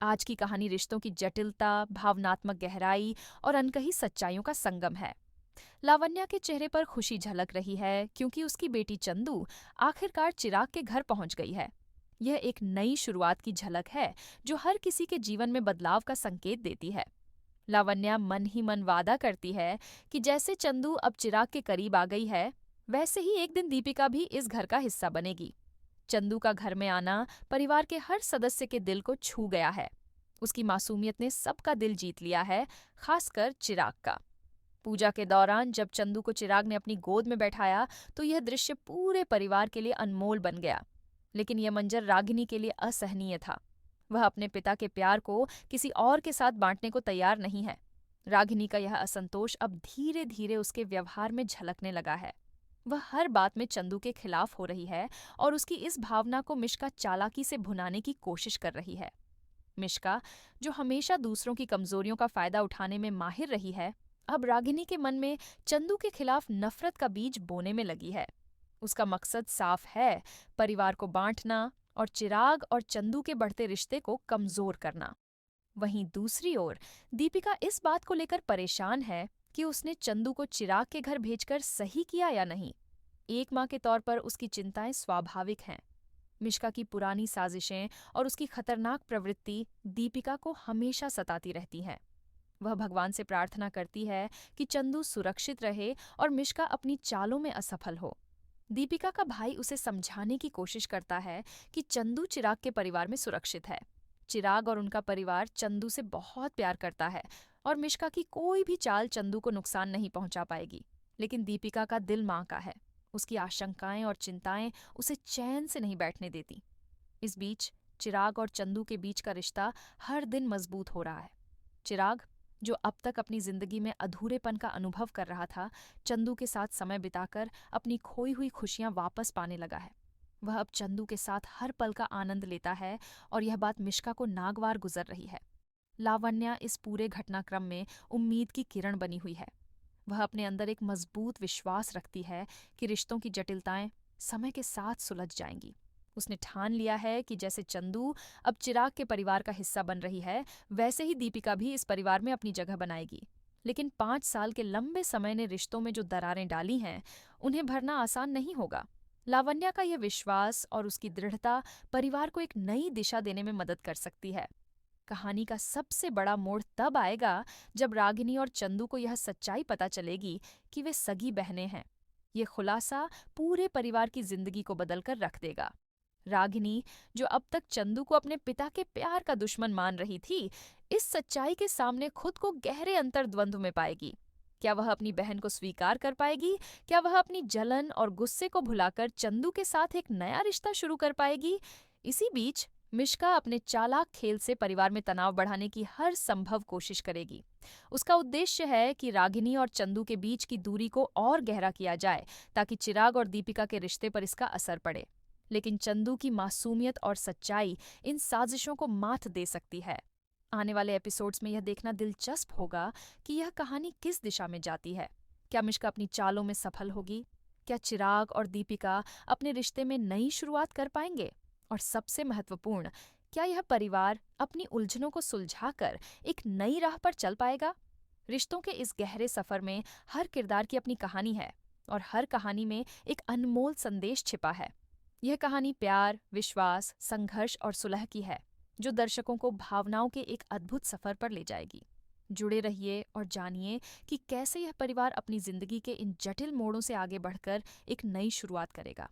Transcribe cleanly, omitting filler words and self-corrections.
आज की कहानी रिश्तों की जटिलता, भावनात्मक गहराई और अनकही सच्चाइयों का संगम है। लावण्या के चेहरे पर खुशी झलक रही है क्योंकि उसकी बेटी चंदू आखिरकार चिराग के घर पहुंच गई है। यह एक नई शुरुआत की झलक है जो हर किसी के जीवन में बदलाव का संकेत देती है। लावण्या मन ही मन वादा करती है कि जैसे चंदू अब चिराग के करीब आ गई है, वैसे ही एक दिन दीपिका भी इस घर का हिस्सा बनेगी। चंदू का घर में आना परिवार के हर सदस्य के दिल को छू गया है। उसकी मासूमियत ने सबका दिल जीत लिया है, खासकर चिराग का। पूजा के दौरान जब चंदू को चिराग ने अपनी गोद में बैठाया तो यह दृश्य पूरे परिवार के लिए अनमोल बन गया। लेकिन यह मंजर रागिनी के लिए असहनीय था। वह अपने पिता के प्यार को किसी और के साथ बांटने को तैयार नहीं है। रागिनी का यह असंतोष अब धीरे धीरे उसके व्यवहार में झलकने लगा है। वह हर बात में चंदू के खिलाफ हो रही है और उसकी इस भावना को मिश्का चालाकी से भुनाने की कोशिश कर रही है। मिश्का, जो हमेशा दूसरों की कमजोरियों का फायदा उठाने में माहिर रही है, अब रागिनी के मन में चंदू के खिलाफ नफरत का बीज बोने में लगी है। उसका मकसद साफ है, परिवार को बांटना और चिराग और चंदू के बढ़ते रिश्ते को कमजोर करना। वहीं दूसरी ओर दीपिका इस बात को लेकर परेशान है कि उसने चंदू को चिराग के घर भेजकर सही किया या नहीं। एक माँ के तौर पर उसकी चिंताएं स्वाभाविक हैं। मिश्का की पुरानी साजिशें और उसकी खतरनाक प्रवृत्ति दीपिका को हमेशा सताती रहती हैं। वह भगवान से प्रार्थना करती है कि चंदू सुरक्षित रहे और मिश्का अपनी चालों में असफल हो। दीपिका का भाई उसे समझाने की कोशिश करता है कि चंदू चिराग के परिवार में सुरक्षित है। चिराग और उनका परिवार चंदू से बहुत प्यार करता है और मिश्का की कोई भी चाल चंदू को नुकसान नहीं पहुंचा पाएगी। लेकिन दीपिका का दिल मां का है। उसकी आशंकाएं और चिंताएं उसे चैन से नहीं बैठने देती। इस बीच चिराग और चंदू के बीच का रिश्ता हर दिन मजबूत हो रहा है। चिराग, जो अब तक अपनी जिंदगी में अधूरेपन का अनुभव कर रहा था, चंदू के साथ समय बिताकर अपनी खोई हुई खुशियां वापस पाने लगा है। वह अब चंदू के साथ हर पल का आनंद लेता है और यह बात मिश्का को नागवार गुजर रही है। लावण्या इस पूरे घटनाक्रम में उम्मीद की किरण बनी हुई है। वह अपने अंदर एक मजबूत विश्वास रखती है कि रिश्तों की जटिलताएं समय के साथ सुलझ जाएंगी। उसने ठान लिया है कि जैसे चंदू अब चिराग के परिवार का हिस्सा बन रही है, वैसे ही दीपिका भी इस परिवार में अपनी जगह बनाएगी। लेकिन 5 साल के लंबे समय ने रिश्तों में जो दरारें डाली हैं, उन्हें भरना आसान नहीं होगा। लावण्या का यह विश्वास और उसकी दृढ़ता परिवार को एक नई दिशा देने में मदद कर सकती है। कहानी का सबसे बड़ा मोड़ तब आएगा जब रागिनी और चंदू को यह सच्चाई पता चलेगी कि वे सगी बहनें हैं। ये खुलासा पूरे परिवार की जिंदगी को बदलकर रख देगा। रागिनी, जो अब तक चंदू को अपने पिता के प्यार का दुश्मन मान रही थी, इस सच्चाई के सामने खुद को गहरे अंतर्द्वंद में पाएगी। क्या वह अपनी बहन को स्वीकार कर पाएगी? क्या वह अपनी जलन और गुस्से को भुलाकर चंदू के साथ एक नया रिश्ता शुरू कर पाएगी? इसी बीच मिश्का अपने चालाक खेल से परिवार में तनाव बढ़ाने की हर संभव कोशिश करेगी। उसका उद्देश्य है कि रागिनी और चंदू के बीच की दूरी को और गहरा किया जाए ताकि चिराग और दीपिका के रिश्ते पर इसका असर पड़े। लेकिन चंदू की मासूमियत और सच्चाई इन साजिशों को मात दे सकती है। आने वाले एपिसोड्स में यह देखना दिलचस्प होगा कि यह कहानी किस दिशा में जाती है। क्या मिश्का अपनी चालों में सफल होगी? क्या चिराग और दीपिका अपने रिश्ते में नई शुरुआत कर पाएंगे? और सबसे महत्वपूर्ण, क्या यह परिवार अपनी उलझनों को सुलझाकर एक नई राह पर चल पाएगा? रिश्तों के इस गहरे सफर में हर किरदार की अपनी कहानी है और हर कहानी में एक अनमोल संदेश छिपा है। यह कहानी प्यार, विश्वास, संघर्ष और सुलह की है, जो दर्शकों को भावनाओं के एक अद्भुत सफर पर ले जाएगी। जुड़े रहिए और जानिए कि कैसे यह परिवार अपनी जिंदगी के इन जटिल मोड़ों से आगे बढ़कर एक नई शुरुआत करेगा।